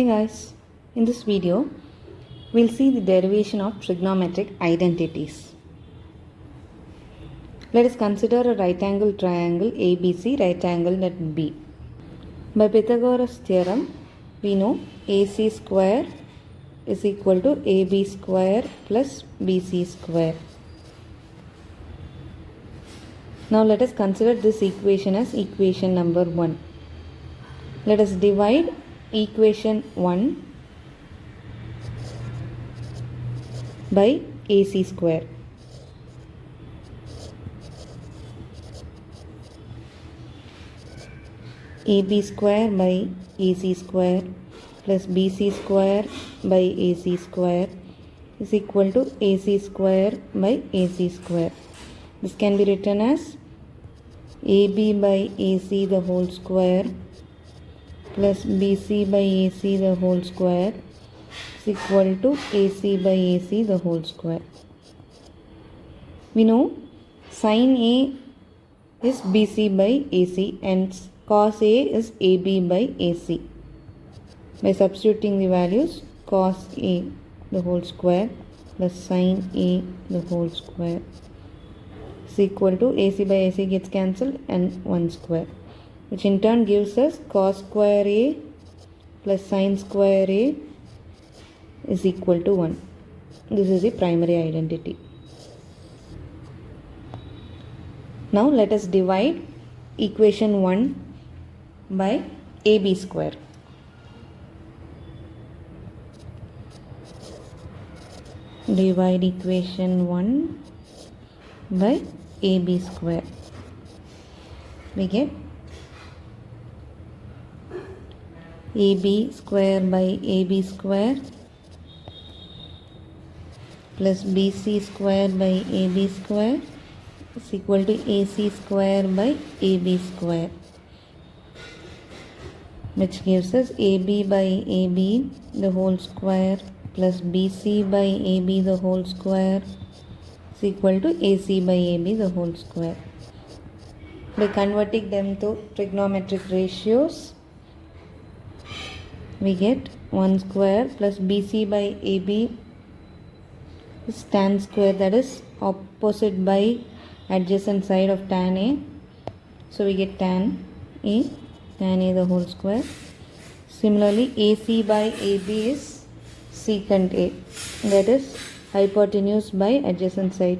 Hey guys, in this video we'll see the derivation of trigonometric identities. Let us consider a right angle triangle ABC, right angle at B. By Pythagoras theorem, we know AC square is equal to AB square plus BC square. Now let us consider this equation as equation number 1. Let us divide equation 1 by AC square. AB square by AC square plus BC square by AC square is equal to AC square by AC square. This can be written as AB by AC the whole square plus BC by AC the whole square is equal to AC by AC the whole square. We know sin A is BC by AC and cos A is AB by AC. By substituting the values, cos A the whole square plus sin A the whole square is equal to AC by AC gets cancelled and 1 square, which in turn gives us cos square A plus sin square A is equal to 1. This is the primary identity. Now let us divide equation 1 by AB square. Divide equation 1 by AB square. We get AB square by AB square plus BC square by AB square is equal to AC square by AB square, which gives us AB by AB the whole square plus BC by AB the whole square is equal to AC by AB the whole square. By converting them to trigonometric ratios, we get 1 square plus BC by AB is tan square, that is opposite by adjacent side of tan A. So we get tan A the whole square. Similarly, AC by AB is secant A, that is hypotenuse by adjacent side.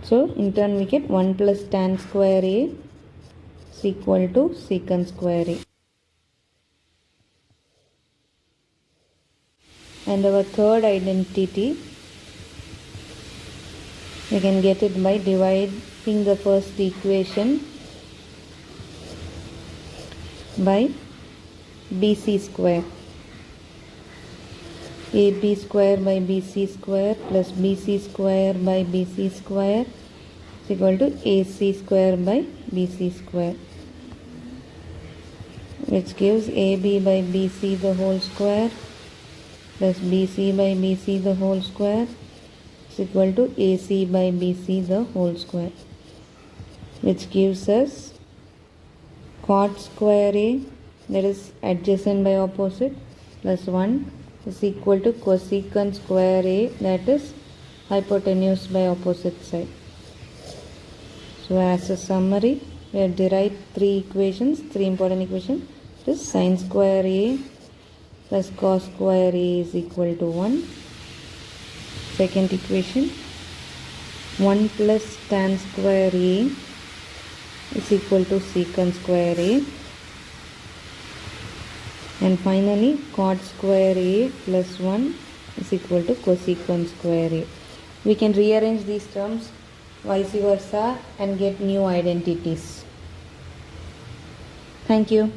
So in turn we get 1 plus tan square A is equal to secant square A. And our third identity, we can get it by dividing the first equation by BC square. AB square by BC square plus BC square by BC square is equal to AC square by BC square, which gives AB by BC the whole square plus BC by BC the whole square is equal to AC by BC the whole square, which gives us cot square A, that is adjacent by opposite, plus 1 is equal to cosecant square A, that is hypotenuse by opposite side. So as a summary, we have derived three important equations. This is sin square A plus cos square A is equal to 1. Second equation, 1 plus tan square A is equal to secant square A. And finally, cot square A plus 1 is equal to cosecant square A. We can rearrange these terms vice versa and get new identities. Thank you.